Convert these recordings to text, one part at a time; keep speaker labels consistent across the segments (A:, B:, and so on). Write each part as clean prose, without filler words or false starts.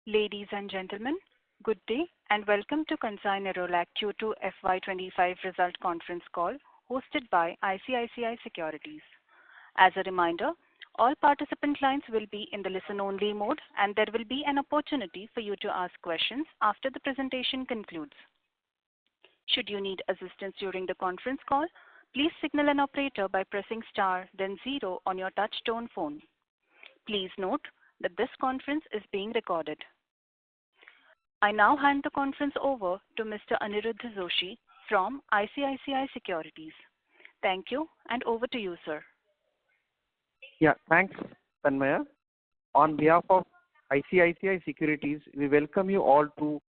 A: Ladies and gentlemen, good day and welcome to Kansai Nerolac Q2 FY2025 Result Conference Call hosted by ICICI Securities. As a reminder, all participant lines will be in the listen-only mode and there will be an opportunity for you to ask questions after the presentation concludes. Should you need assistance during the conference call, please signal an operator by pressing star then 0 on your touch-tone phone. Please note that this conference is being recorded. I now hand the conference over to Mr. Aniruddha Joshi from ICICI Securities. Thank you and over to you, sir.
B: Yeah, thanks, Tanmaya. On behalf of ICICI Securities, we welcome you all to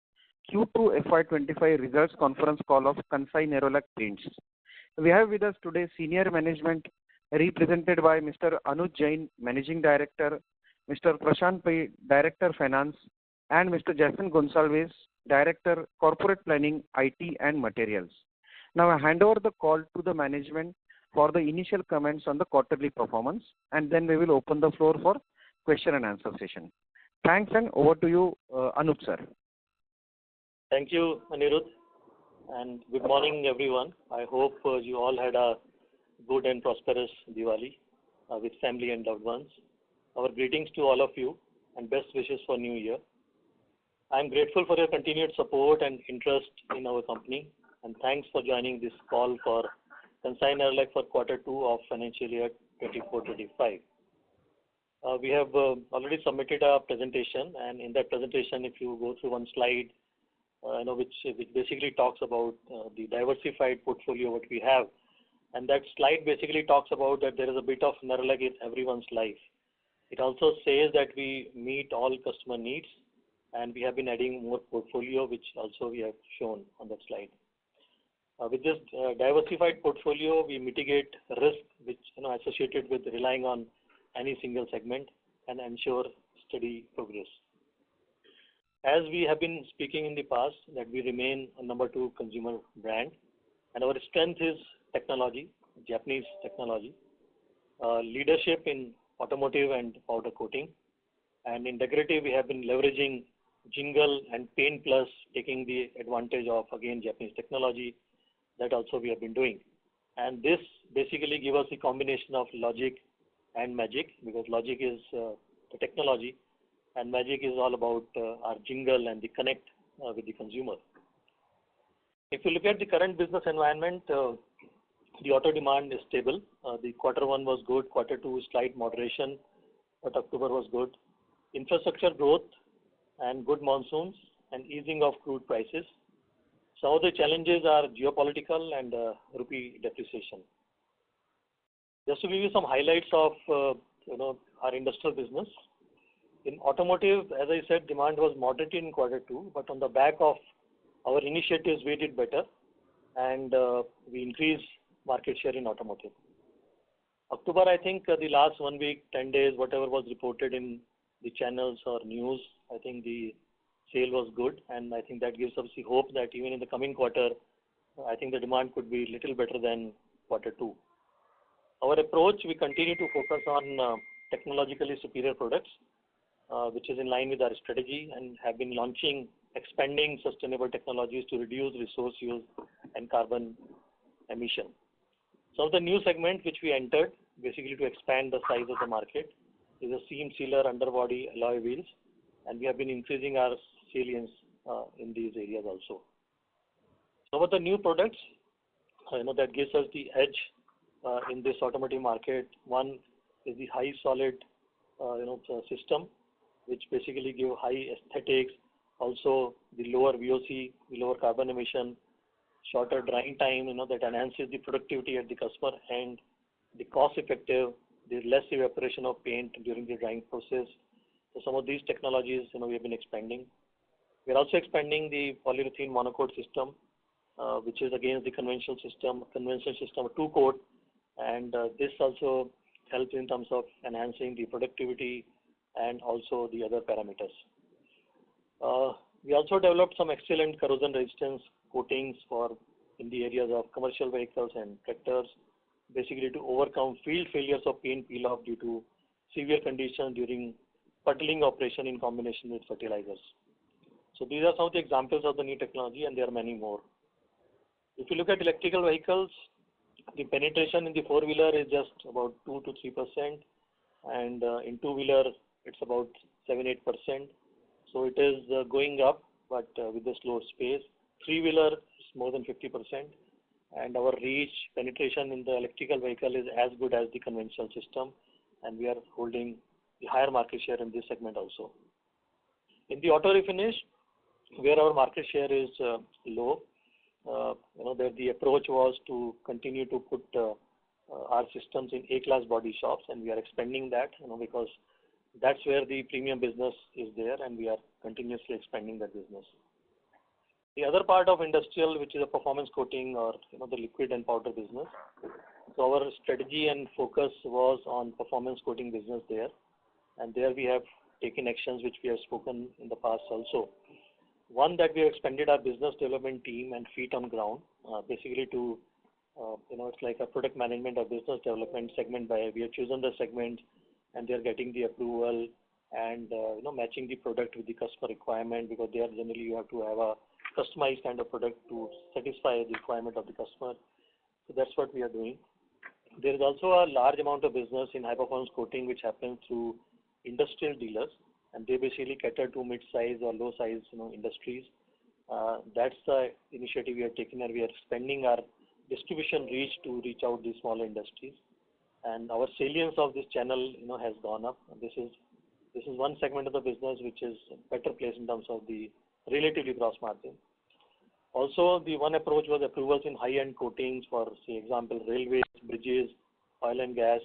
B: Q2 FY25 Results Conference Call of Kansai Nerolac Paints. We have with us today senior management represented by Mr. Anuj Jain, Managing Director, Mr. Prashant Pai, Director Finance, and Mr. Jason Gonsalves, Director Corporate Planning, IT and Materials. Now I hand over the call to the management for the initial comments on the quarterly performance, and then we will open the floor for question and answer session. Thanks, and over to you, Anuj sir.
C: Thank you, Anirudh, and good morning, everyone. I hope you all had a good and prosperous Diwali with family and loved ones. Our greetings to all of you and best wishes for New Year. I am grateful for your continued support and interest in our company, and thanks for joining this call for Kansai Nerolac for Q2 of financial year 24-25. We have already submitted a presentation, and in that presentation, if you go through one slide, which basically talks about the diversified portfolio what we have, and that slide basically talks about that there is a bit of Nerolac in everyone's life. It also says that we meet all customer needs, and we have been adding more portfolio, which also we have shown on that slide. With this diversified portfolio, we mitigate risk which associated with relying on any single segment and ensure steady progress. As we have been speaking in the past, that we remain a number 2 consumer brand, and our strength is technology, Japanese technology, leadership in automotive and powder coating, and in decorative we have been leveraging Jingle and Paint Plus, taking the advantage of again Japanese technology. That also we have been doing, and this basically gives us a combination of logic and magic, because logic is the technology and magic is all about our jingle and the connect with the consumer. If you look at the current business environment, the auto demand is stable. The Q1 was good, Q2 slight moderation, but October was good. Infrastructure growth and good monsoons and easing of crude prices. Some of the challenges are geopolitical and rupee depreciation. Just to give you some highlights of our industrial business. In automotive, as I said, demand was moderate in Q2, but on the back of our initiatives, we did better, and we increased market share in automotive. October, I think the last 1 week, 10 days, whatever was reported in the channels or news, I think the sale was good, and I think that gives us the hope that even in the coming quarter, I think the demand could be a little better than Q2. Our approach, we continue to focus on technologically superior products, which is in line with our strategy, and have been launching expanding sustainable technologies to reduce resource use and carbon emission. Some of the new segments which we entered, basically to expand the size of the market, is a seam sealer, underbody, alloy wheels, and we have been increasing our salience in these areas also. Some of the new products, that gives us the edge in this automotive market. One is the high solid, system, which basically give high aesthetics. Also, the lower VOC, the lower carbon emission, shorter drying time, that enhances the productivity at the customer and the cost effective. There's less evaporation of paint during the drying process. So some of these technologies, we have been expanding. We're also expanding the polyurethane monocoat system, which is against the conventional system of 2-coat, and this also helps in terms of enhancing the productivity and also the other parameters. We also developed some excellent corrosion resistance coatings in the areas of commercial vehicles and tractors, basically to overcome field failures of paint peel off due to severe conditions during puddling operation in combination with fertilizers. So these are some of the examples of the new technology, and there are many more. If you look at electrical vehicles, the penetration in the four-wheeler is just about 2 to 3%, and in two-wheeler it's about 7-8%. So it is going up, but with a slow pace. Three-wheeler is more than 50%, and our reach penetration in the electrical vehicle is as good as the conventional system, and we are holding the higher market share in this segment also. In the auto refinish, where our market share is low, there the approach was to continue to put our systems in A-class body shops, and we are expanding that, because that's where the premium business is there, and we are continuously expanding that business. The other part of industrial, which is a performance coating or the liquid and powder business. So our strategy and focus was on performance coating business there, and there we have taken actions which we have spoken in the past also. One, that we have expanded our business development team and feet on ground, basically to, it's like a product management or business development segment by, we have chosen the segment and they are getting the approval and, matching the product with the customer requirement, because there generally you have to have a customized kind of product to satisfy the requirement of the customer. So that's what we are doing. There is also a large amount of business in high performance coating which happens through industrial dealers, and they basically cater to mid-size or low-size industries. That's the initiative we have taken, and we are expanding our distribution reach to reach out these smaller industries. And our salience of this channel has gone up. This is one segment of the business which is better placed in terms of the relatively gross margin. Also, the one approach was approvals in high-end coatings for, say, example, railways, bridges, oil and gas,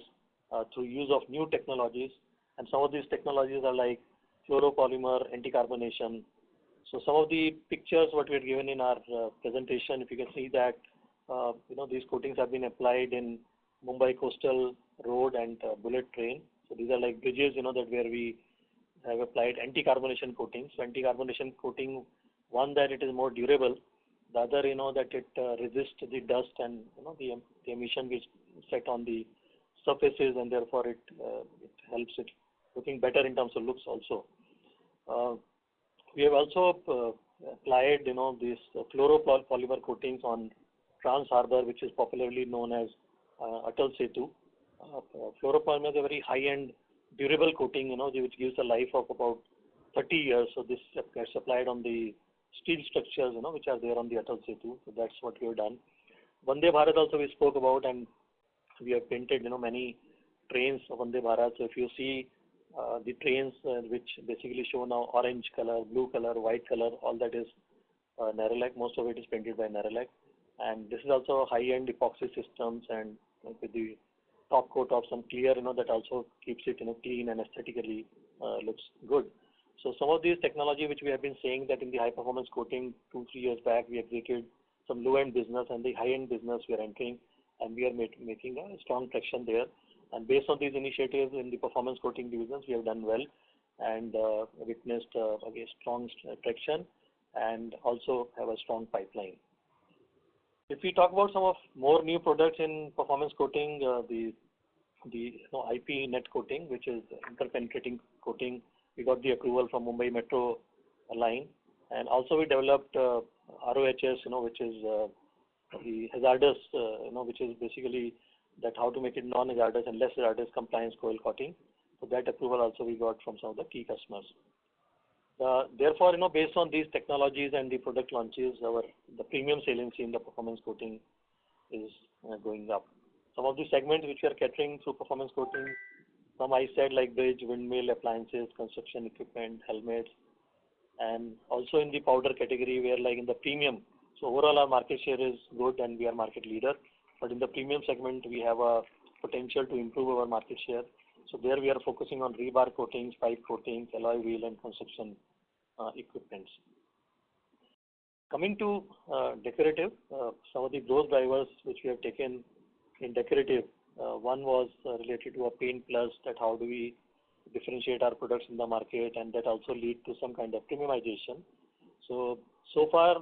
C: through use of new technologies. And some of these technologies are like fluoropolymer, anti-carbonation. So some of the pictures what we had given in our presentation, if you can see that, these coatings have been applied in Mumbai coastal road and bullet train. So these are like bridges, that where we have applied anti-carbonation coating. So anti-carbonation coating, one, that it is more durable. The other, that it resists the dust and the emission which set on the surfaces, and therefore it helps it looking better in terms of looks also. We have also applied these fluoropolymer coatings on Trans Harbour, which is popularly known as Atal Setu. Fluoropolymer is a very high-end durable coating, which gives a life of about 30 years. So this gets applied on the steel structures, which are there on the Atal Setu. So that's what we have done. Vande Bharat also we spoke about, and we have painted, many trains of Vande Bharat. So if you see the trains which basically show now orange color, blue color, white color, all that is Nerolac. Most of it is painted by Nerolac. And this is also high-end epoxy systems, and with the top coat of some clear, that also keeps it, clean and aesthetically looks good. So some of these technology which we have been saying that in the high performance coating 2-3 years back, we have created some low-end business, and the high-end business we are entering, and we are making a strong traction there. And based on these initiatives in the performance coating divisions, we have done well and witnessed again strong traction, and also have a strong pipeline. If we talk about some of more new products in performance coating, the IP net coating, which is interpenetrating coating, we got the approval from Mumbai Metro line, and also we developed ROHS, which is the hazardous, which is basically that how to make it non-hazardous and less hazardous compliance coil coating. So that approval also we got from some of the key customers. Therefore, based on these technologies and the product launches, the premium saliency in the performance coating is going up. Some of the segments which we are catering through performance coating, some I said like bridge, windmill, appliances, construction equipment, helmets, and also in the powder category where like in the premium. So overall our market share is good and we are market leader, but in the premium segment we have a potential to improve our market share. So there we are focusing on rebar coatings, pipe coatings, alloy wheel and construction equipments. Coming to decorative, some of the growth drivers which we have taken in decorative, one was related to a paint plus, that how do we differentiate our products in the market, and that also lead to some kind of premiumization. So far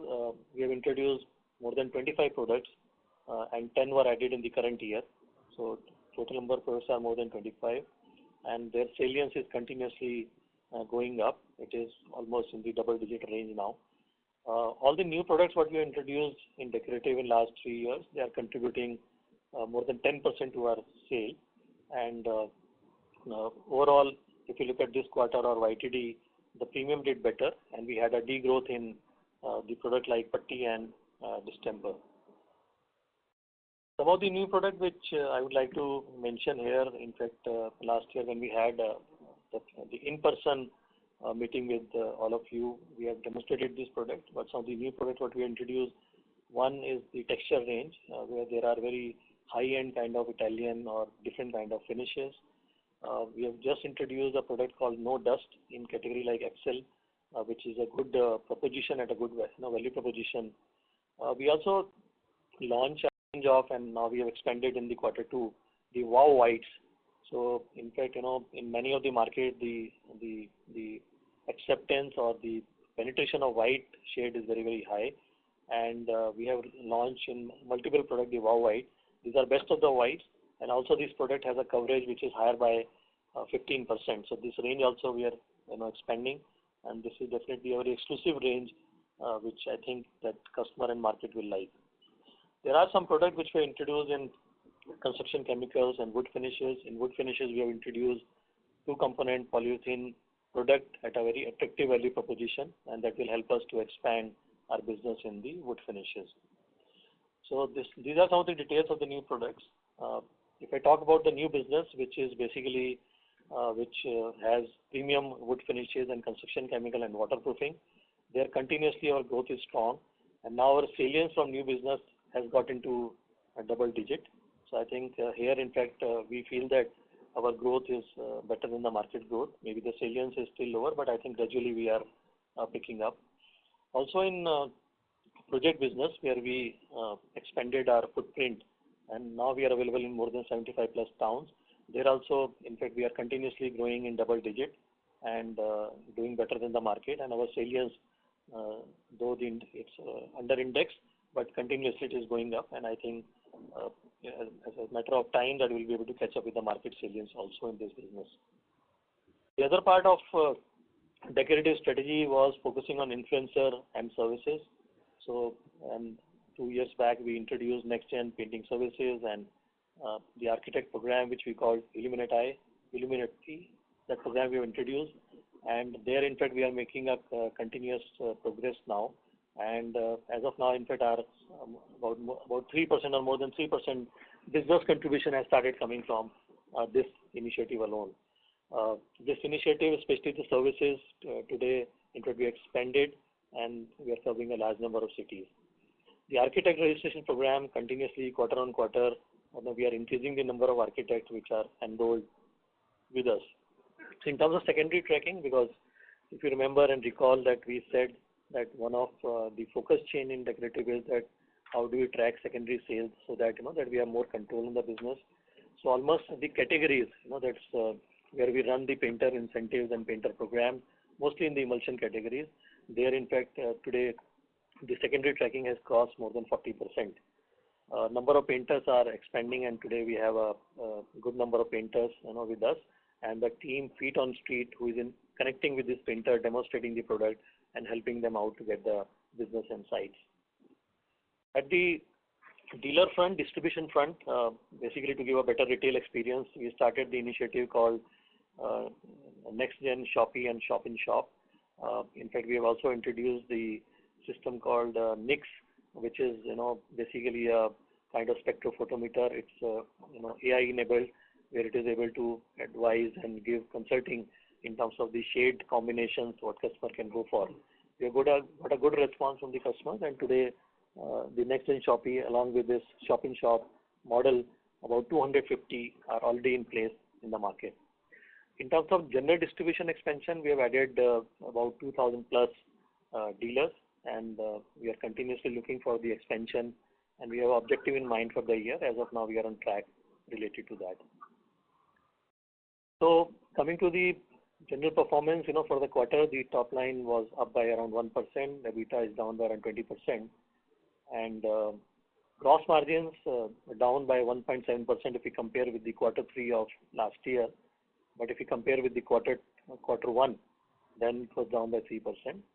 C: we have introduced more than 25 products and 10 were added in the current year. So total number of products are more than 25, and their salience is continuously going up. It is almost in the double-digit range now. All the new products what we introduced in decorative in last 3 years, they are contributing more than 10% to our sale. And overall, if you look at this quarter or YTD, the premium did better, and we had a degrowth in the product like putty and distemper. Some of the new product which I would like to mention here, in fact, last year when we had the in-person meeting with all of you, we have demonstrated this product. But some of the new product what we introduced, one is the texture range, where there are very high-end kind of Italian or different kind of finishes. We have just introduced a product called No Dust in category like Excel, which is a good proposition at a good value proposition. We also launched a range of, and now we have expanded in the quarter 2, the Wow Whites. So in fact, in many of the market, the acceptance or the penetration of white shade is very, very high. And we have launched in multiple product the Wow White. These are best of the whites, and also this product has a coverage which is higher by 15%. So this range also we are expanding, and this is definitely a very exclusive range, which I think that customer and market will like. There are some products which were introduced in construction chemicals and wood finishes. In wood finishes, we have introduced 2-component polyurethane product at a very attractive value proposition, and that will help us to expand our business in the wood finishes. So these are some of the details of the new products. If I talk about the new business, which is basically which has premium wood finishes and construction chemical and waterproofing, there continuously our growth is strong, and now our salience from new business has got into a double digit. So I think here, in fact, we feel that our growth is better than the market growth. Maybe the salience is still lower, but I think gradually we are picking up. Also in project business, where we expanded our footprint, and now we are available in more than 75 plus towns. There also, in fact, we are continuously growing in double digit and doing better than the market. And our salience, though it's under index, but continuously it is going up. And I think as a matter of time that we'll be able to catch up with the market salience also in this business. The other part of decorative strategy was focusing on influencer and services. So 2 years back, we introduced next-gen painting services and the architect program, which we called Illuminati. That program we have introduced, and there, in fact, we are making up continuous progress now. And as of now, in fact, our about 3% or more than 3% business contribution has started coming from this initiative alone. This initiative, especially the services, today, in fact, we expanded, and we are serving a large number of cities. The architect registration program continuously, quarter on quarter, we are increasing the number of architects which are enrolled with us. So in terms of secondary tracking, because if you remember and recall that we said that one of the focus chain in decorative is that how do we track secondary sales so that that we have more control in the business. So almost the categories, that's where we run the painter incentives and painter program, mostly in the emulsion categories. There, in fact, today the secondary tracking has crossed more than 40%. Number of painters are expanding, and today we have a good number of painters with us, and the team feet on street who is connecting with this painter, demonstrating the product and helping them out to get the business and sites. At the dealer front, distribution front, basically to give a better retail experience, we started the initiative called Next Gen Shoppy and Shop in Shop. In fact, we have also introduced the system called Nix, which is basically a kind of spectrophotometer. It's AI enabled, where it is able to advise and give consulting in terms of the shade combinations what customer can go for. We have got a good response from the customers, and today the Next Gen Shoppy, along with this Shop in Shop model, about 250 are already in place in the market. In terms of general distribution expansion, we have added about 2,000 plus dealers, and we are continuously looking for the expansion, and we have an objective in mind for the year. As of now, we are on track related to that. So coming to the general performance, for the quarter, the top line was up by around 1%, EBITDA is down by around 20%, and gross margins down by 1.7% if we compare with the quarter 3 of last year. But if you compare with the quarter 1, then it was down by 3%.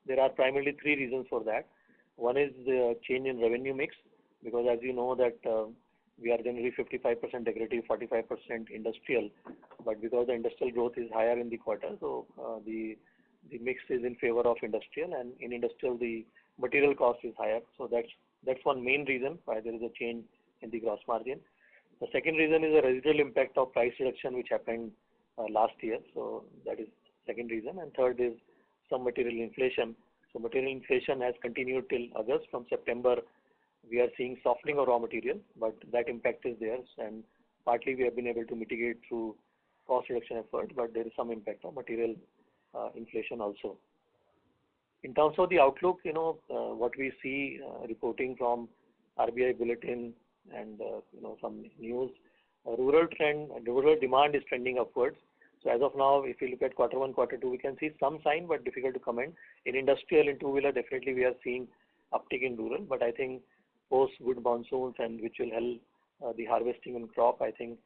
C: There are primarily three reasons for that. One is the change in revenue mix, because as you know that we are generally 55% decorative, 45% industrial, but because the industrial growth is higher in the quarter, so the mix is in favor of industrial, and in industrial the material cost is higher. So that's one main reason why there is a change in the gross margin. The second reason is the residual impact of price reduction which happened last year. So that is second reason. And third is some material inflation. So material inflation has continued till August. From September, we are seeing softening of raw material, but that impact is there, and partly we have been able to mitigate through cost reduction effort, but there is some impact of material inflation also. In terms of the outlook, what we see reporting from RBI bulletin and some news, rural demand is trending upwards. So as of now, if you look at quarter one, quarter two, we can see some sign, but difficult to comment. In industrial, in two-wheeler, definitely we are seeing uptick in rural, but I think post good monsoons and which will help the harvesting and crop, I think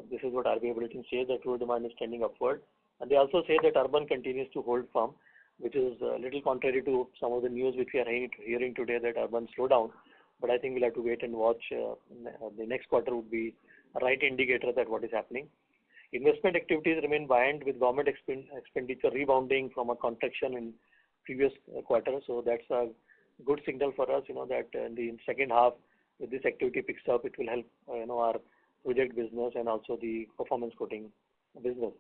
C: this is what RBI bulletin says, that rural demand is trending upward. And they also say that urban continues to hold firm, which is a little contrary to some of the news which we are hearing today that urban slow down. But I think we'll have to wait and watch. The next quarter would be a right indicator that what is happening. Investment activities remain buoyant with government expenditure rebounding from a contraction in previous quarter. So that's a good signal for us, that in the second half, if this activity picks up, it will help, our project business and also the performance coating business.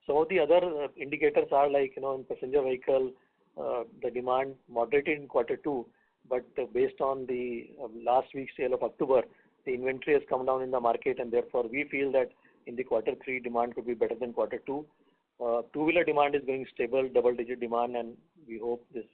C: Some of the other indicators are like, in passenger vehicle, the demand moderated in quarter two, but based on the last week's sale of October, the inventory has come down in the market, and therefore we feel that in the quarter three demand could be better than quarter two. Two-wheeler demand is going stable, double-digit demand, and we hope this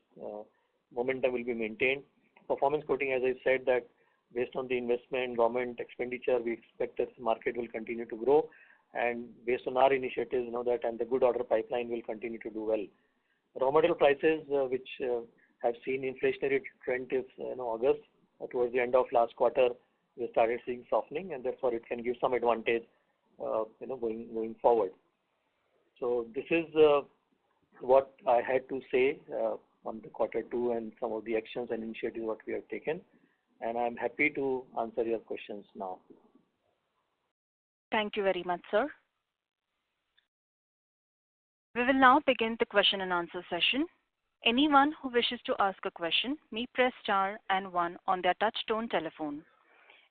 C: momentum will be maintained. Performance coating, as I said, that based on the investment, government expenditure, we expect that the market will continue to grow, and based on our initiatives, that and the good order pipeline will continue to do well. Raw material prices, which have seen inflationary trend is August, towards the end of last quarter, we started seeing softening, and therefore it can give some advantage, going forward. So this is what I had to say on the quarter two and some of the actions and initiatives what we have taken, and I'm happy to answer your questions now.
A: Thank you very much, sir. We will now begin the question and answer session. Anyone who wishes to ask a question may press star and one on their touch-tone telephone.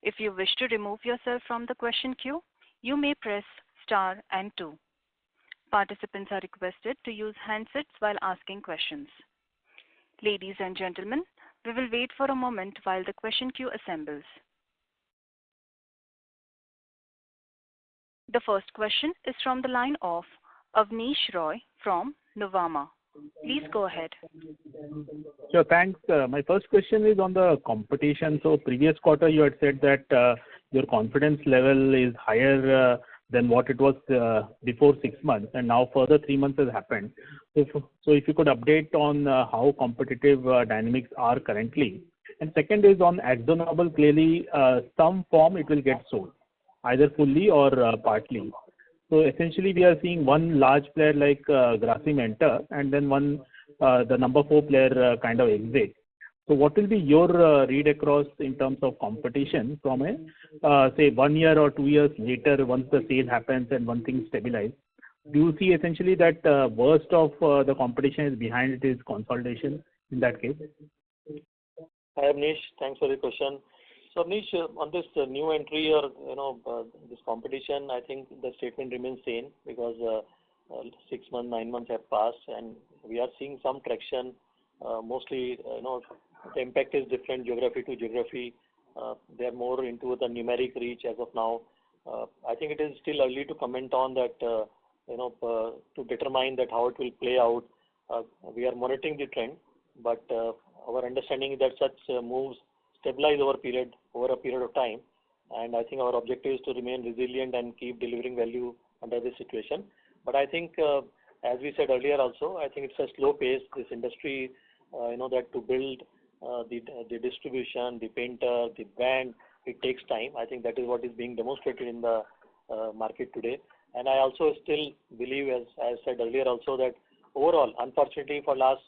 A: If you wish to remove yourself from the question queue, you may press star and two. Participants are requested to use handsets while asking questions. Ladies and gentlemen, we will wait for a moment while the question queue assembles. The first question is from the line of Avnish Roy from Nuvama. Please go ahead.
D: Sure, thanks. My first question is on the competition. So previous quarter you had said that your confidence level is higher than what it was before 6 months, and now further 3 months has happened. So if you could update on how competitive dynamics are currently. And second is on AkzoNobel, clearly some form it will get sold, either fully or partly. So essentially we are seeing one large player like Grasim enter, and then the number 4 player kind of exit. So what will be your read across in terms of competition from say 1 year or 2 years later, once the sale happens and one thing stabilize? Do you see essentially that worst of the competition is behind it is consolidation in that case?
C: Hi Avnish, thanks for the question. So Avnish, on this new entry or this competition, I think the statement remains same because 6 months, 9 months have passed, and we are seeing some traction. Mostly, the impact is different geography to geography. They are more into the numeric reach as of now. I think it is still early to comment on that. To determine that how it will play out. We are monitoring the trend, but our understanding is that such moves stabilize over a period of time, and I think our objective is to remain resilient and keep delivering value under this situation. But I think, as we said earlier also, I think it's a slow pace. This industry, that to build the distribution, the painter, the brand, it takes time. I think that is what is being demonstrated in the market today. And I also still believe, as I said earlier also, that overall, unfortunately, for last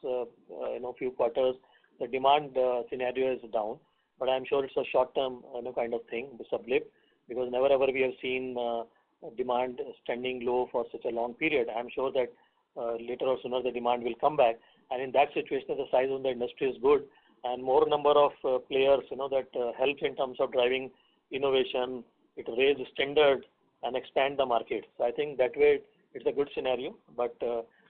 C: few quarters, the demand scenario is down. But I'm sure it's a short-term kind of thing, it's a blip, because never ever we have seen demand standing low for such a long period. I'm sure that later or sooner the demand will come back, and in that situation, the size of the industry is good, and more number of players, that helps in terms of driving innovation. It raises standard and expand the market. So I think that way it's a good scenario. But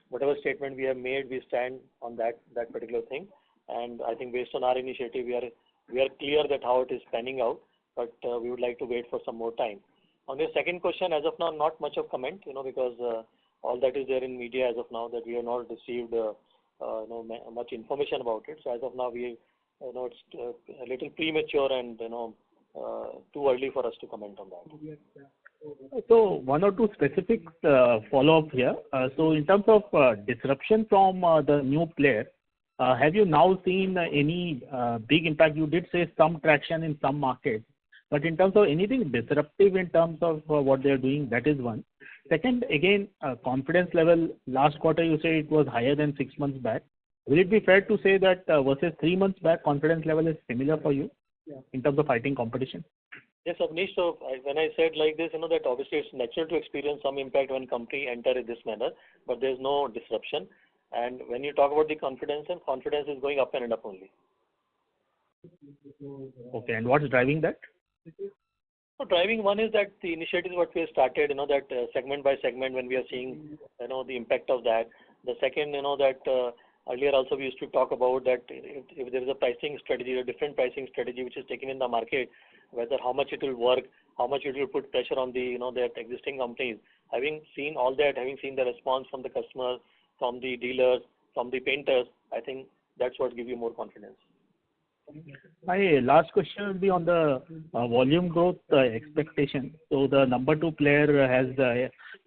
C: whatever statement we have made, we stand on that particular thing. And I think based on our initiative, we are clear that how it is panning out. But we would like to wait for some more time. On the second question, as of now, not much of comment, because all that is there in media as of now, that we have not received much information about it. So as of now, it's a little premature and too early for us to comment on that.
D: So one or two specific follow-up here. So in terms of disruption from the new player, have you now seen any big impact? You did say some traction in some markets, but in terms of anything disruptive in terms of what they are doing, that is one. Second, again, confidence level, last quarter you say it was higher than 6 months back. Will it be fair to say that versus 3 months back, confidence level is similar for you in terms of fighting competition?
C: Yes, Avnish. So when I said like this, that obviously it's natural to experience some impact when company enter in this manner, but there's no disruption. And when you talk about the confidence, and confidence is going up and up only.
D: Okay, and what's driving that?
C: So driving one is that the initiatives what we have started, that segment by segment when we are seeing, the impact of that. The second, that earlier also we used to talk about that if there is a pricing strategy, a different pricing strategy which is taken in the market, whether how much it will work, how much it will put pressure on the, that existing companies. Having seen all that, having seen the response from the customers, from the dealers, from the painters, I think that's what gives you more confidence.
D: My last question will be on the volume growth expectation. So the number 2 player has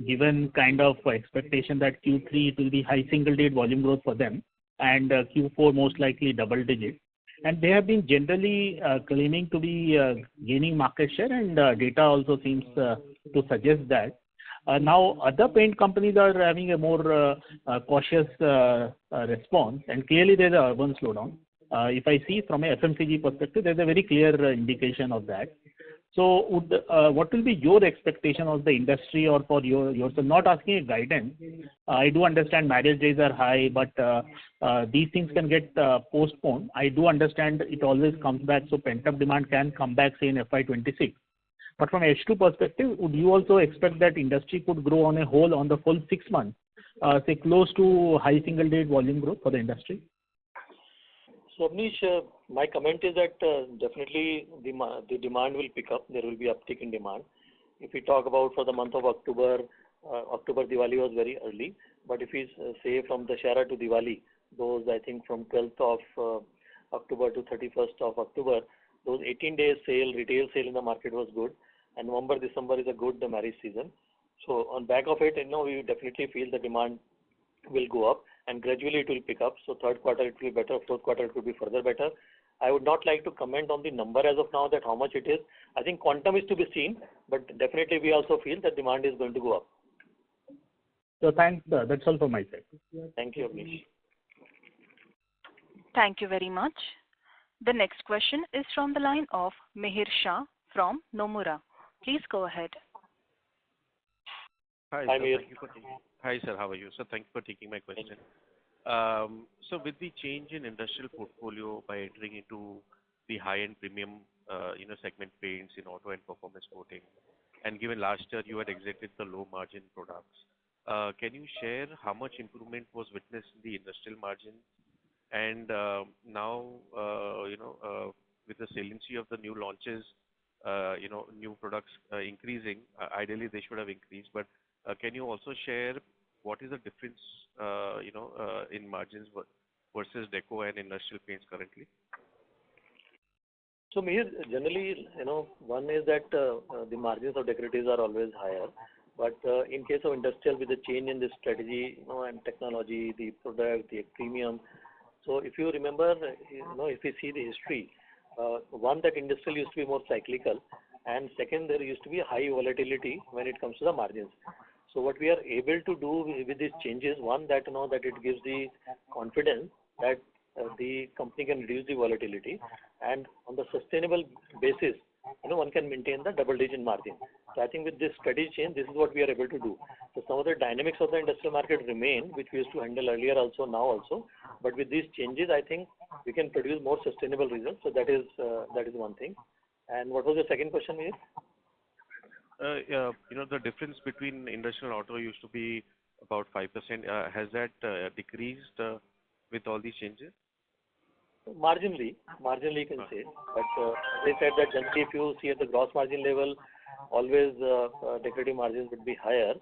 D: given kind of expectation that Q3 it will be high single-digit volume growth for them, and Q4 most likely double-digit. And they have been generally claiming to be gaining market share, and data also seems to suggest that. Now, other paint companies are having a more cautious response, and clearly there's an urban slowdown. If I see from a FMCG perspective, there's a very clear indication of that. So what will be your expectation of the industry or for yourself? Not asking a guidance. I do understand marriage days are high, but these things can get postponed. I do understand it always comes back, so pent-up demand can come back, say, in FY26. But from H2 perspective, would you also expect that industry could grow on a whole on the full 6 months, say close to high single-digit volume growth for the industry?
C: So, Avnish, my comment is that definitely the demand will pick up. There will be uptick in demand. If we talk about for the month of October, October Diwali was very early. But if we say from Dussehra to Diwali, those I think from 12th of October to 31st of October, those 18 days sale, retail sale in the market was good. And November, December is a good marriage season. So on back of it, we definitely feel the demand will go up and gradually it will pick up. So third quarter it will be better, fourth quarter it will be further better. I would not like to comment on the number as of now that how much it is. I think quantum is to be seen, but definitely we also feel that demand is going to go up.
D: So thanks, that's all from my side.
C: Thank you, Avnish.
A: Thank you very much. The next question is from the line of Mihir Shah from Nomura. Please go ahead.
E: Hi,
C: Hi,
E: sir.
C: Mihir.
E: Hi, sir. How are you? So thank you for taking my question. So with the change in industrial portfolio by entering into the high-end premium, segment paints in auto and performance coating, and given last year you had exited the low-margin products, can you share how much improvement was witnessed in the industrial margin? And now, with the saliency of the new launches, new products increasing, ideally they should have increased. But can you also share what is the difference, in margins versus deco and industrial paints currently?
C: So Mihir, generally, one is that the margins of decoratives are always higher. But in case of industrial, with the change in the strategy, and technology, the product, the premium. So if you remember, if you see the history, one, that industrial used to be more cyclical, and second, there used to be high volatility when it comes to the margins. So what we are able to do with these changes, one, that that it gives the confidence that the company can reduce the volatility, and on the sustainable basis, one can maintain the double-digit margin. So I think with this steady change, this is what we are able to do. So some of the dynamics of the industrial market remain, which we used to handle earlier also, now also. But with these changes, I think we can produce more sustainable results. So that is one thing. And what was the second question, Mir?
E: The difference between industrial and auto used to be about 5%. Has that decreased with all these changes?
C: Marginally you can say. But they said that generally, if you see at the gross margin level, always decorative margins would be higher.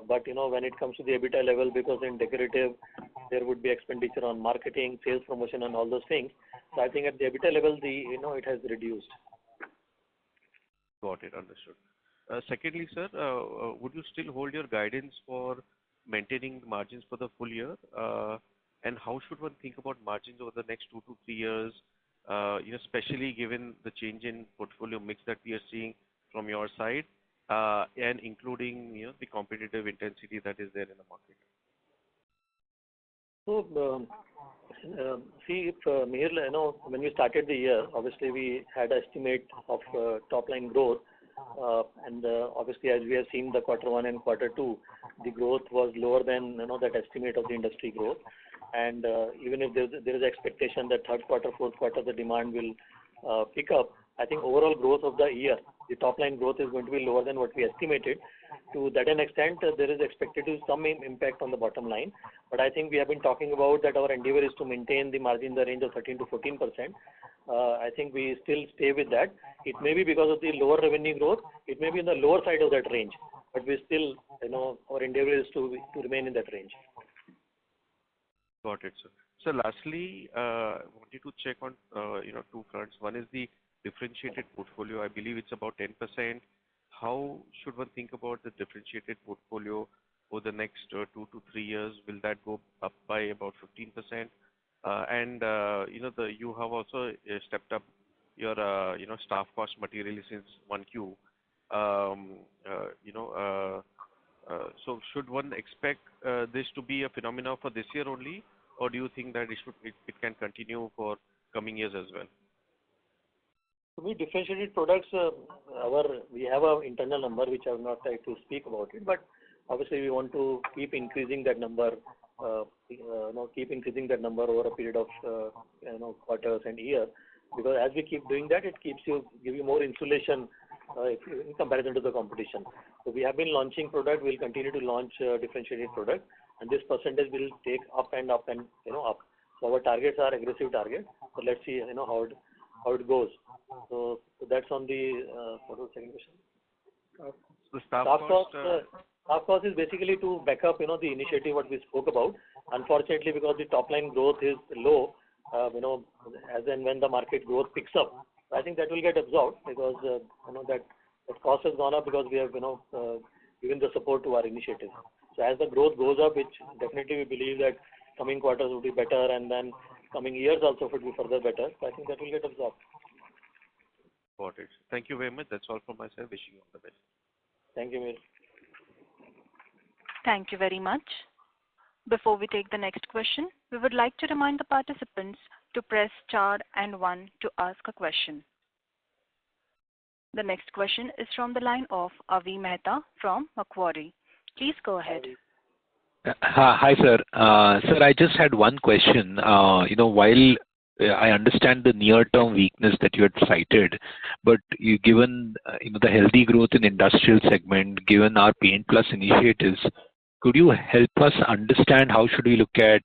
C: But when it comes to the EBITDA level, because in decorative there would be expenditure on marketing, sales promotion, and all those things. So I think at the EBITDA level, it has reduced.
E: Got it, understood. Secondly, sir, would you still hold your guidance for maintaining margins for the full year? And how should one think about margins over the next 2 to 3 years? Especially given the change in portfolio mix that we are seeing from your side, and including the competitive intensity that is there in the market.
C: So, see, if Mihir, when we started the year, obviously we had an estimate of top line growth, and obviously as we have seen the Q1 and Q2, the growth was lower than that estimate of the industry growth. And even if there is expectation that third quarter, fourth quarter, the demand will pick up, I think overall growth of the year, the top line growth is going to be lower than what we estimated. To that an extent, there is expected to be some impact on the bottom line. But I think we have been talking about that our endeavor is to maintain the margin in the range of 13 to 14%. I think we still stay with that. It may be because of the lower revenue growth. It may be in the lower side of that range. But we still, our endeavor is to remain in that range.
E: Got it, sir. So lastly, I wanted to check on two fronts. One is the differentiated portfolio. I believe it's about 10%. How should one think about the differentiated portfolio over the next 2 to 3 years? Will that go up by about 15%? You have also stepped up your staff cost materially since 1Q. So should one expect this to be a phenomenon for this year only, or do you think that it can continue for coming years as well?
C: To me, differentiated products, we have an internal number which I have not tried to speak about it, but obviously we want to keep increasing that number, over a period of quarters and years, because as we keep doing that, it give you more insulation in comparison to the competition. So we have been launching product. We'll continue to launch differentiated product, and this percentage will take up and up and up. So our targets are aggressive targets. So let's see how it goes. So that's on the what was the second question?
E: The staff
C: cost is basically to back up the initiative what we spoke about. Unfortunately, because the top line growth is low, as and when the market growth picks up, I think that will get absorbed because that cost has gone up because we have given the support to our initiative. So as the growth goes up, which definitely we believe that coming quarters will be better, and then coming years also would be further better. So I think that will get absorbed.
E: Got it. Thank you very much. That's all from my side. Wishing you all the best.
C: Thank you, Mir.
A: Thank you very much. Before we take the next question, we would like to remind the participants to press star and 1 to ask a question. The next question is from the line of Avi Mehta from Macquarie. Please go ahead.
F: Hi, sir. Sir, I just had one question. While I understand the near-term weakness that you had cited, but given the healthy growth in industrial segment, given our Paint Plus initiatives, could you help us understand how should we look at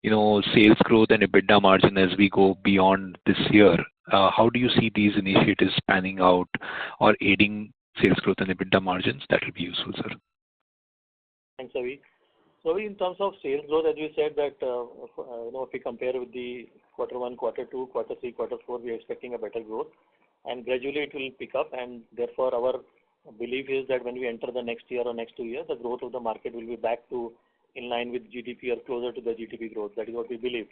F: sales growth and EBITDA margin as we go beyond this year? How do you see these initiatives panning out or aiding sales growth and EBITDA margins? That will be useful, sir.
C: Thanks, Avi. So in terms of sales growth, as you said that if we compare with the Q1, Q2, Q3, Q4, we are expecting a better growth, and gradually it will pick up, and therefore our belief is that when we enter the next year or next 2 years, the growth of the market will be back to in line with GDP or closer to the GDP growth. That is what we believe,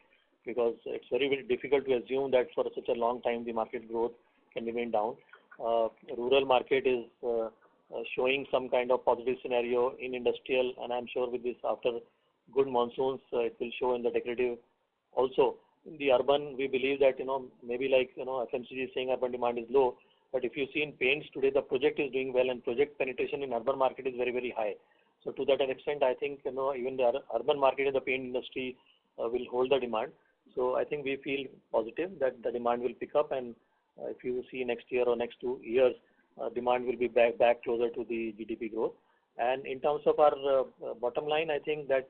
C: because it's very, very difficult to assume that for such a long time the market growth can remain down. Rural market is showing some kind of positive scenario in industrial, and I'm sure with this after good monsoons, it will show in the decorative also. In the urban, we believe that, maybe like, FMCG is saying urban demand is low, but if you see in paints today, the project is doing well and project penetration in urban market is very, very high. So to that extent, I think, even the urban market in the paint industry will hold the demand. So I think we feel positive that the demand will pick up, and if you see next year or next 2 years, demand will be back closer to the GDP growth. And in terms of our bottom line, I think that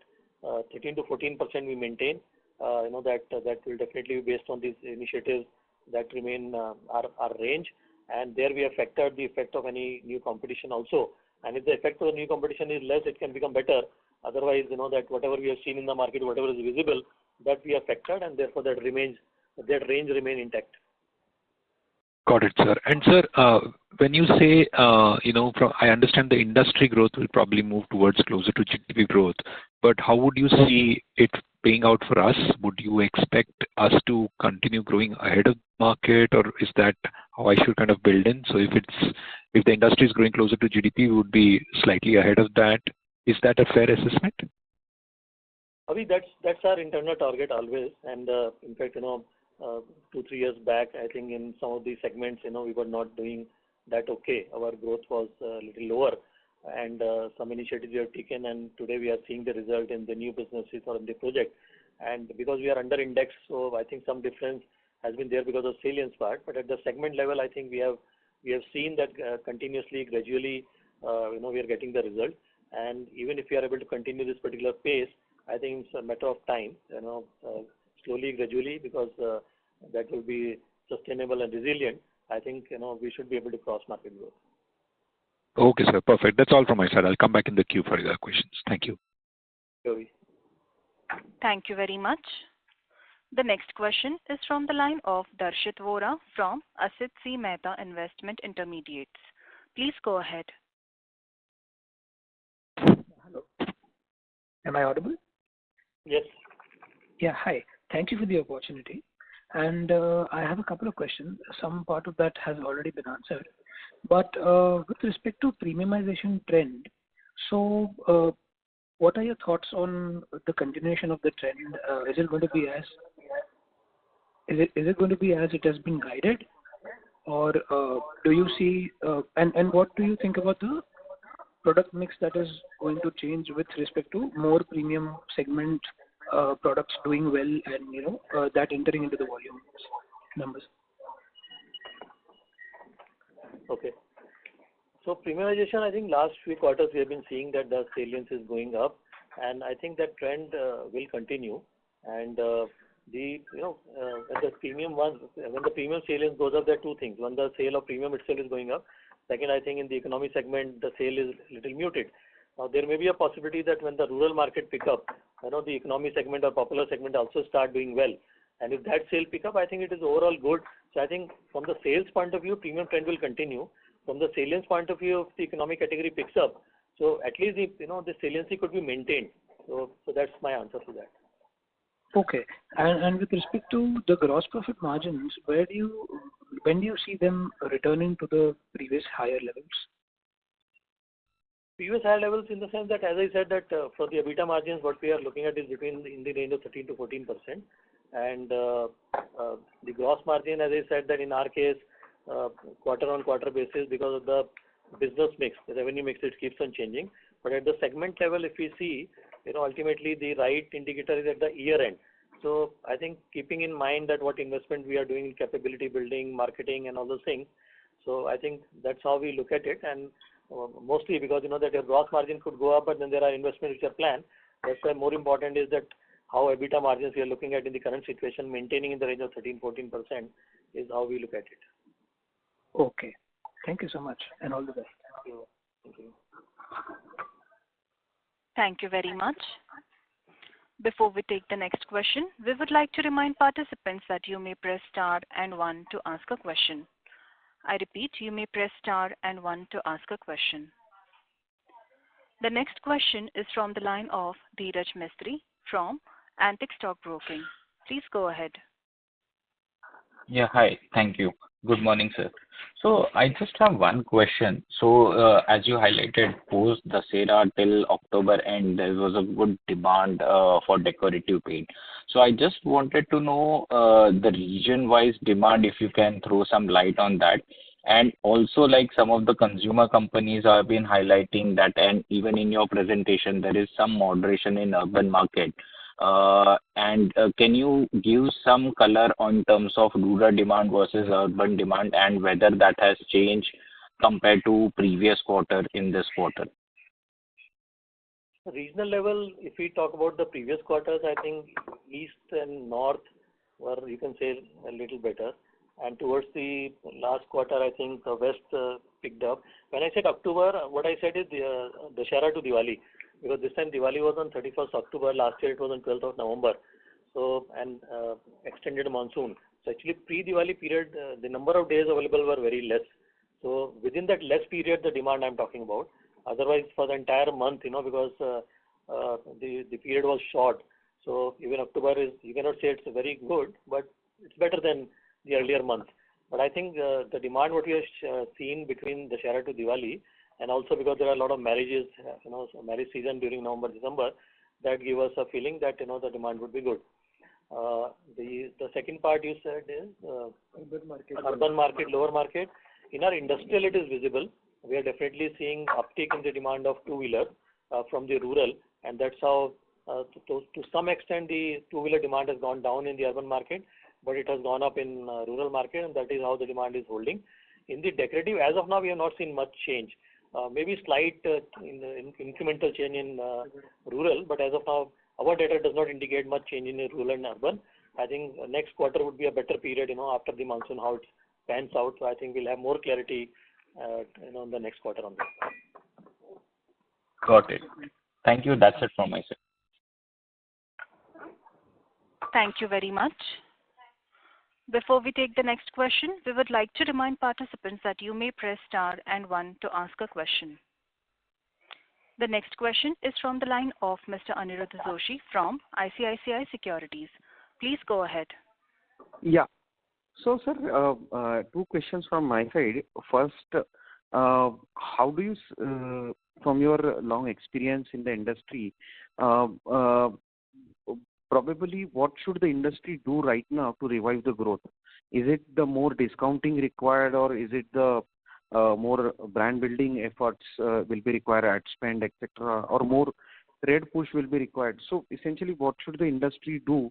C: 13 to 14% we maintain. That will definitely be based on these initiatives that remain our range. And there we have factored the effect of any new competition also. And if the effect of the new competition is less, it can become better. Otherwise, that whatever we have seen in the market, whatever is visible, that we have factored, and therefore that range remain intact.
F: Got it, sir. And sir, when you say, I understand the industry growth will probably move towards closer to GDP growth, but how would you see it playing out for us? Would you expect us to continue growing ahead of the market, or is that how I should kind of build in? So if the industry is growing closer to GDP, we would be slightly ahead of that. Is that a fair assessment?
C: Avi, that's our internal target always. And in fact, 2-3 years back, I think in some of these segments, we were not doing that okay. Our growth was a little lower, and some initiatives we have taken, and today we are seeing the result in the new businesses or in the project. And because we are under index, so I think some difference has been there because of salience part. But at the segment level, I think we have seen that continuously, gradually, we are getting the result. And even if we are able to continue this particular pace, I think it's a matter of time, slowly, gradually, because that will be sustainable and resilient. I think, we should be able to cross market growth.
F: Okay, sir. Perfect. That's all from my side. I'll come back in the queue for other questions. Thank you.
A: Thank you very much. The next question is from the line of Darshit Vora from Asit C. Mehta Investment Intermediates. Please go ahead.
G: Hello. Am I audible?
C: Yes.
G: Yeah, hi. Thank you for the opportunity. And I have a couple of questions. Some part of that has already been answered. But with respect to premiumization trend, so what are your thoughts on the continuation of the trend? Is it going to be as it has been guided, or do you see and what do you think about the product mix that is going to change with respect to more premium segment products doing well and that entering into the volume numbers?
C: Okay. So premiumization, I think last few quarters we have been seeing that the salience is going up, and I think that trend will continue. And when the premium salience goes up, there are two things. One, the sale of premium itself is going up. Second, I think in the economy segment, the sale is little muted. Now, there may be a possibility that when the rural market pick up, the economy segment or popular segment also start doing well. And if that sale pick up, I think it is overall good. So I think from the sales point of view, premium trend will continue. From the salience point of view, if the economic category picks up, so at least the saliency could be maintained. So that's my answer to that.
G: Okay. And with respect to the gross profit margins, when do you see them returning to the previous higher levels?
C: Previous higher levels in the sense that, as I said, that for the EBITDA margins, what we are looking at is in the range of 13 to 14%. And the gross margin, as I said, that in our case, quarter-on-quarter basis, because of the business mix, the revenue mix, it keeps on changing. But at the segment level, if we see, ultimately the right indicator is at the year end. So I think keeping in mind that what investment we are doing in capability building, marketing, and all those things. So I think that's how we look at it. And mostly because that your gross margin could go up, but then there are investments which are planned. That's why more important is that how EBITDA margins we are looking at in the current situation, maintaining in the range of 13-14% is how we look at it.
G: Okay. Thank you so much, and all the best.
C: Thank you.
A: Thank you very much. Before we take the next question, we would like to remind participants that you may press star and 1 to ask a question. I repeat, you may press star and 1 to ask a question. The next question is from the line of Dheeraj Mistry from Antique Stock Broking. Please go ahead.
H: Yeah, hi. Thank you. Good morning, sir. So I just have one question. So, as you highlighted, post the SERA till October end, there was a good demand for decorative paint. So I just wanted to know the region-wise demand, if you can throw some light on that. And also, like some of the consumer companies have been highlighting that, and even in your presentation, there is some moderation in urban market. Can you give some color on terms of rural demand versus urban demand and whether that has changed compared to previous quarter in this quarter?
C: Regional level, if we talk about the previous quarters, I think east and north were, you can say, a little better. And towards the last quarter, I think the west picked up. When I said October, what I said is the Dussehra to Diwali, because this time Diwali was on 31st October, last year it was on 12th of November. So, and extended monsoon. So actually pre-Diwali period, the number of days available were very less. So within that less period, the demand I'm talking about. Otherwise, for the entire month, because the period was short. So even October is, you cannot say it's very good, but it's better than the earlier month. But I think the demand what we have seen between the Dussehra to Diwali, and also because there are a lot of marriages, so marriage season during November, December, that give us a feeling that, the demand would be good. The second part you said is urban market, lower market. In our industrial, it is visible. We are definitely seeing uptick in the demand of two-wheeler from the rural, and that's how, to some extent, the two-wheeler demand has gone down in the urban market, but it has gone up in rural market, and that is how the demand is holding. In the decorative, as of now, we have not seen much change. Maybe slight incremental change in rural, but as of now, our data does not indicate much change in rural and urban. I think next quarter would be a better period, after the monsoon, how it pans out. So I think we'll have more clarity, in the next quarter on that.
H: Got it. Thank you. That's it from my side.
A: Thank you very much. Before we take the next question, we would like to remind participants that you may press star and 1 to ask a question. The next question is from the line of Mr. Aniruddha Joshi from ICICI Securities. Please go ahead.
B: Yeah. So, sir, two questions from my side. First, how do you, from your long experience in the industry, probably what should the industry do right now to revive the growth? Is it the more discounting required, or is it the more brand building efforts will be required, ad spend, etc., or more trade push will be required? So essentially, what should the industry do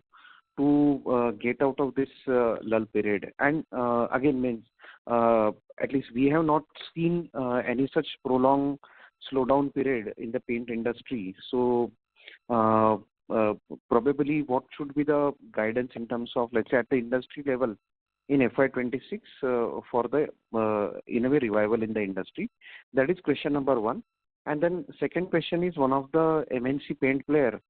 B: to get out of this lull period? And again, means at least we have not seen any such prolonged slowdown period in the paint industry. So probably what should be the guidance in terms of, let's say, at the industry level in FY26 for the in a way revival in the industry? That is question number one. And then second question is, one of the MNC paint player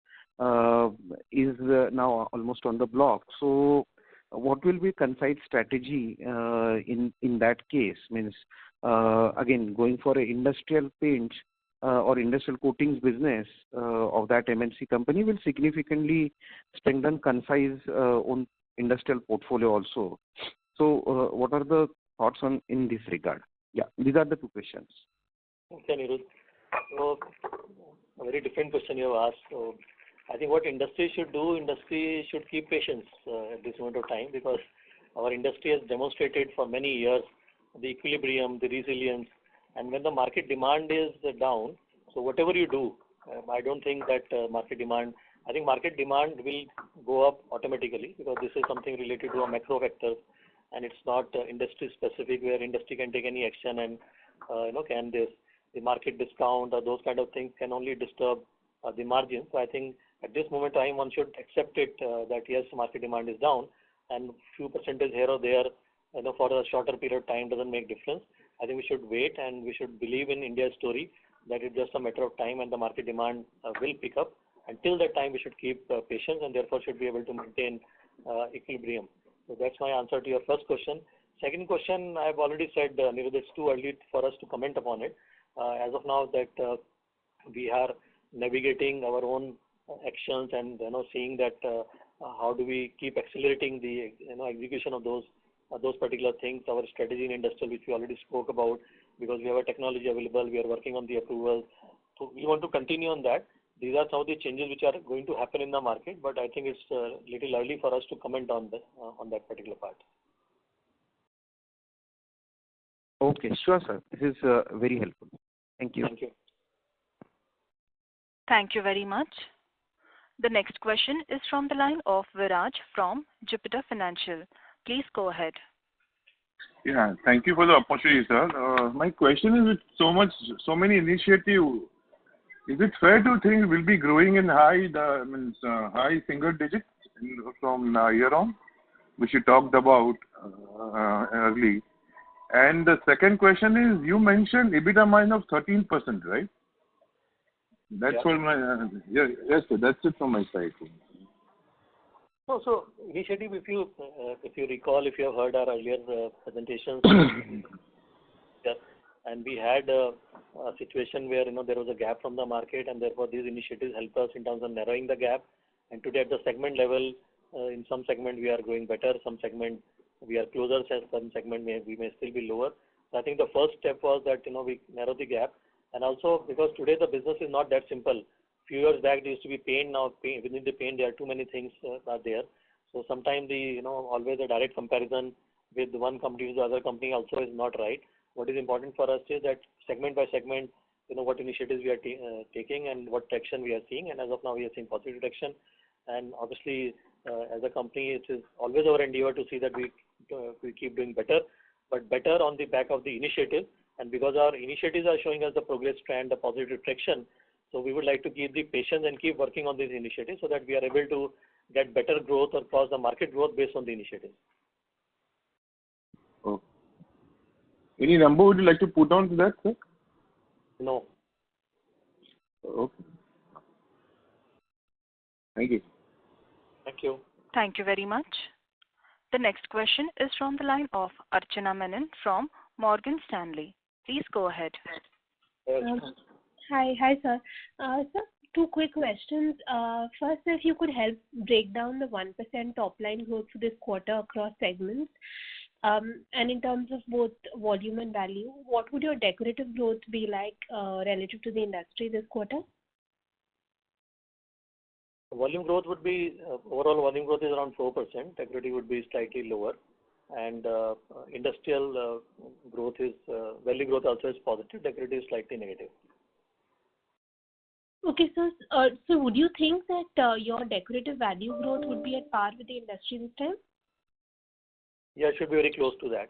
B: is now almost on the block. So what will be Kansai's strategy in that case? Means again, going for an industrial paint or industrial coatings business of that MNC company will significantly strengthen Kansai's own industrial portfolio also. So what are the thoughts on in this regard? Yeah, these are the two questions.
C: Okay, Anirudh. So a very different question you have asked. So I think what industry should do, industry should keep patience at this moment of time, because our industry has demonstrated for many years the equilibrium, the resilience, and when the market demand is down, so whatever you do, I don't think that market demand will go up automatically, because this is something related to a macro factor, and it's not industry specific where industry can take any action and can the market discount or those kind of things can only disturb the margin. So I think at this moment in time one should accept it that yes, market demand is down, and few percentage here or there for a shorter period of time doesn't make difference. I think we should wait and we should believe in India's story that it's just a matter of time and the market demand will pick up. Until that time, we should keep patience and therefore should be able to maintain equilibrium. So that's my answer to your first question. Second question, I've already said, Anirudh, it's too early for us to comment upon it. As of now, that we are navigating our own actions and seeing that how do we keep accelerating the execution of those those particular things. Our strategy in industrial, which we already spoke about, because we have a technology available, we are working on the approvals. So we want to continue on that. These are some of the changes which are going to happen in the market, but I think it's little early for us to comment on that particular part.
B: Okay, sure, sir. This is very helpful. Thank you.
C: Thank you.
A: Thank you very much. The next question is from the line of Viraj from Jupiter Financial. Please go ahead.
I: Yeah, thank you for the opportunity, sir. My question is, with so many initiatives, is it fair to think we'll be growing in high single digits from year on, which you talked about early? And the second question is, you mentioned EBITDA margin of 13%, right? That's what yes, sir. That's it from my side.
C: So initiative, if you recall, if you have heard our earlier presentations, and we had a situation where there was a gap from the market, and therefore these initiatives help us in terms of narrowing the gap. And today at the segment level, in some segment we are going better, some segment we are closer, some segment we may still be lower. So I think the first step was that we narrow the gap, and also because today the business is not that simple. Few years back there used to be paint. Now within the paint there are too many things are there. So sometimes always a direct comparison with one company to the other company also is not right. What is important for us is that segment by segment, what initiatives we are taking and what traction we are seeing. And as of now, we are seeing positive traction. And obviously, as a company, it is always our endeavor to see that we keep doing better, but better on the back of the initiative. And because our initiatives are showing us the progress trend, the positive traction, so we would like to keep the patience and keep working on these initiatives so that we are able to get better growth or cross the market growth based on the initiatives.
I: Okay. Any number would you like to put on to that, sir?
C: No.
I: Okay. Thank you.
C: Thank you.
A: Thank you very much. The next question is from the line of Archana Menon from Morgan Stanley. Please go ahead.
J: Hi, sir. Sir, two quick questions. First, if you could help break down the 1% top line growth for this quarter across segments, and in terms of both volume and value, what would your decorative growth be like relative to the industry this quarter?
C: Volume growth would be, overall volume growth is around 4%. Decorative would be slightly lower. And industrial growth is, value growth also is positive. Decorative is slightly negative.
J: Okay, so would you think that your decorative value growth would be at par with the industry this time?
C: Yeah, it should be very close to that.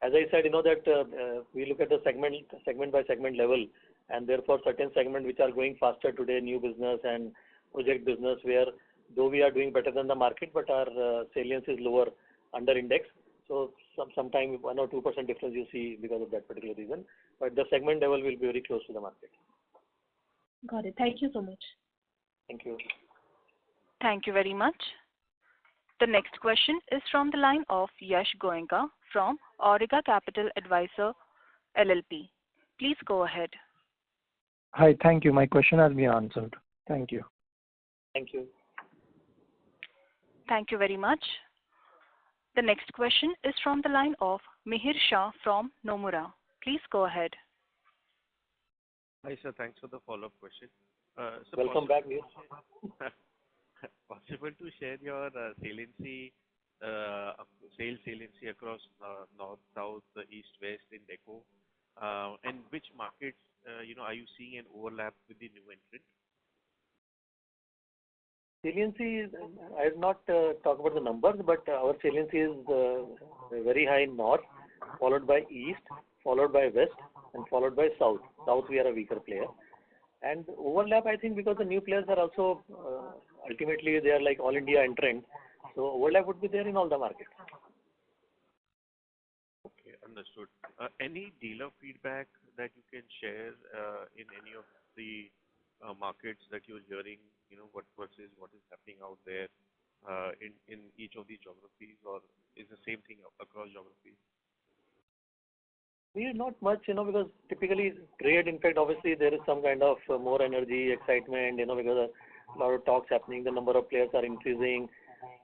C: As I said, that we look at the segment by segment level, and therefore certain segments which are going faster today, new business and project business, where though we are doing better than the market, but our salience is lower under index. So sometimes 1 or 2% difference you see because of that particular reason. But the segment level will be very close to the market.
J: Got it. Thank you so much.
C: Thank you.
A: Thank you very much. The next question is from the line of Yash Goenka from Auriga Capital Advisor LLP. Please go ahead.
K: Hi, thank you. My question has been answered. Thank you.
C: Thank you.
A: Thank you very much. The next question is from the line of Mihir Shah from Nomura. Please go ahead.
E: Hi, sir. Thanks for the follow-up question.
C: Welcome back, Mihir.
E: Possible to share your saliency, sales saliency across north, south, east, west in deco, and which markets are you seeing an overlap with the new entrant?
C: Saliency, I have not talked about the numbers, but our saliency is very high in north, followed by east, followed by west, and followed by south. South we are a weaker player. And overlap, I think, because the new players are also ultimately they are like all India entrant, so overlap would be there in all the markets.
E: Okay, understood. Any dealer feedback that you can share in any of the markets that you're hearing, what versus what is happening out there in each of these geographies, or is the same thing across geographies?
C: We not much, because typically trade, in fact, obviously there is some kind of more energy, excitement, because a lot of talks happening, the number of players are increasing.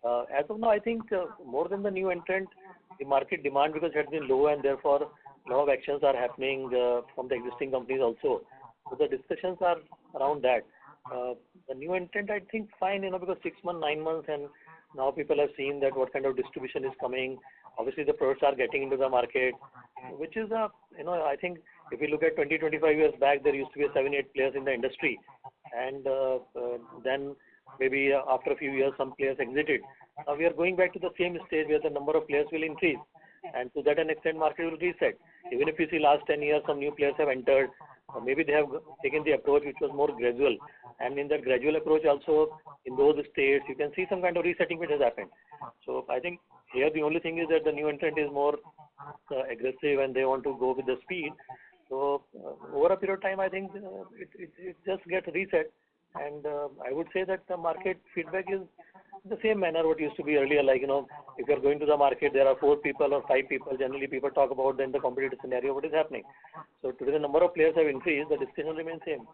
C: As of now, I think more than the new entrant, the market demand, because it has been low, and therefore a lot of actions are happening from the existing companies also. So the discussions are around that. The new entrant, I think, fine, because 6 months, 9 months, and now people have seen that what kind of distribution is coming. Obviously, the products are getting into the market, which is I think if you look at 20, 25 years back, there used to be 7, 8 players in the industry, and then maybe after a few years, some players exited. Now we are going back to the same stage where the number of players will increase, and to that an extent, market will reset. Even if you see last 10 years, some new players have entered. Maybe they have taken the approach which was more gradual, and in that gradual approach also, in those states, you can see some kind of resetting which has happened. So I think here the only thing is that the new entrant is more aggressive, and they want to go with the speed. So over a period of time, I think it just gets reset, and I would say that the market feedback is the same manner what used to be earlier. Like, if you're going to the market, there are 4 people or 5 people. Generally, people talk about then the competitive scenario, what is happening. So today, the number of players have increased. The discussion remains same.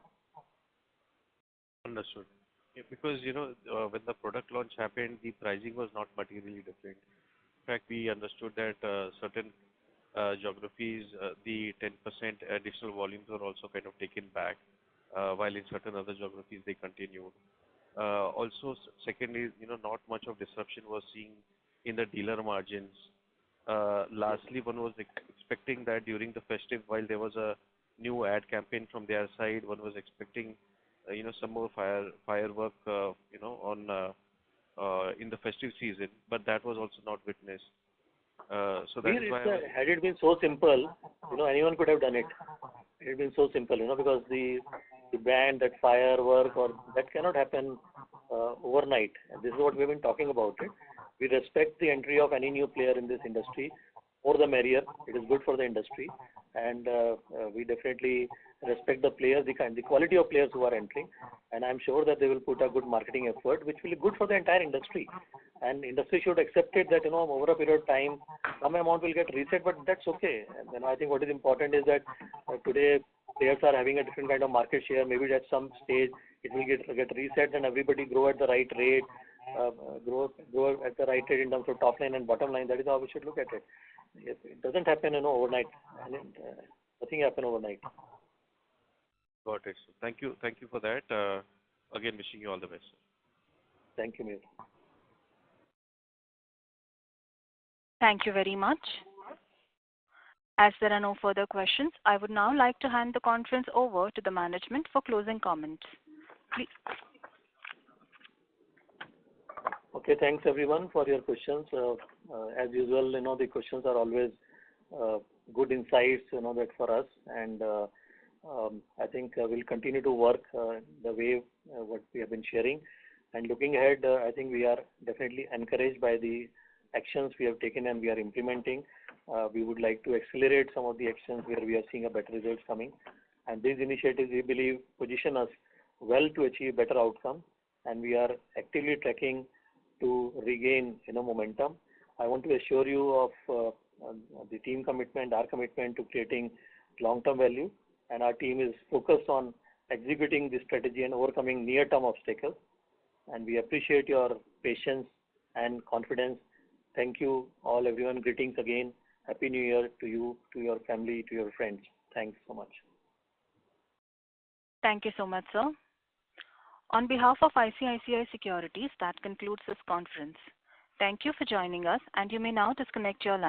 E: Understood. Yeah, because when the product launch happened, the pricing was not materially different. In fact, we understood that certain geographies, the 10% additional volumes were also kind of taken back, while in certain other geographies they continued. Also, secondly, not much of disruption was seen in the dealer margins. Lastly, one was expecting that during the festive, while there was a new ad campaign from their side, one was expecting, some more firework, on in the festive season, but that was also not witnessed. So that is why
C: had it been so simple, anyone could have done it. It had been so simple, because the band, that firework, or that cannot happen overnight. And this is what we've been talking about it. We respect the entry of any new player in this industry. More the merrier. It is good for the industry, and we definitely respect the players, the quality of players who are entering, and I'm sure that they will put a good marketing effort, which will be good for the entire industry. And industry should accept it that over a period of time, some amount will get reset, but that's okay. And I think what is important is that today players are having a different kind of market share. Maybe at some stage it will get reset, and everybody grow at the right rate. Grow at the right rate in terms of top line and bottom line. That is how we should look at it. It doesn't happen, overnight. And nothing happen overnight.
E: got it. So thank you for that. Again, wishing you all the best.
C: Thank you, Mir.
A: Thank you very much. As there are no further questions, I would now like to hand the conference over to the management for closing comments. Please.
C: Okay, thanks everyone for your questions. As usual, the questions are always good insights, that for us, and I think we'll continue to work the way what we have been sharing. And looking ahead, I think we are definitely encouraged by the actions we have taken and we are implementing. We would like to accelerate some of the actions where we are seeing a better results coming. And these initiatives, we believe, position us well to achieve better outcome, and we are actively tracking to regain momentum. I want to assure you of the team commitment, our commitment to creating long-term value, and our team is focused on executing this strategy and overcoming near-term obstacles. And we appreciate your patience and confidence. Thank you all, everyone. Greetings again. Happy New Year to you, to your family, to your friends. Thanks so much.
A: Thank you so much, sir. On behalf of ICICI Securities, that concludes this conference. Thank you for joining us, and you may now disconnect your line.